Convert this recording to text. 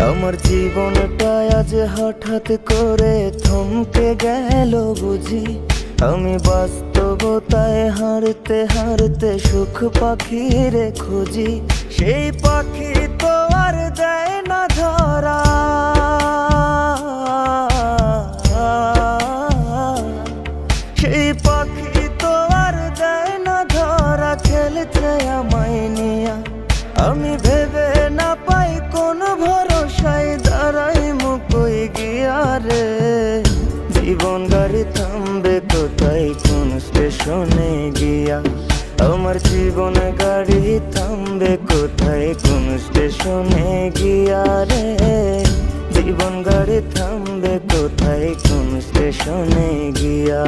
আমার জীবনটা আজ হঠাৎ করে থমকে গেল বুঝি। আমি বাস্তবতায় হারতে হারতে সুখ পাখিরে খুঁজি। সেই পাখি তো আর দেয় না ধরা, সেই পাখি তো আর দেয় না ধরা। খেলছে আমায় নিয়া, আমি ভেবে না পাই কোন ভরসায় দাঁড়াই মুকই গিয়া রে। জীবন গাড়ি থামবে কোথায় কোন স্টেশনে গিয়া, আমার জীবন গাড়ি থামবে কোথায় কোন স্টেশনে গিয়া রে। জীবন গাড়ি থামবে কোথায় কোন স্টেশনে গিয়া।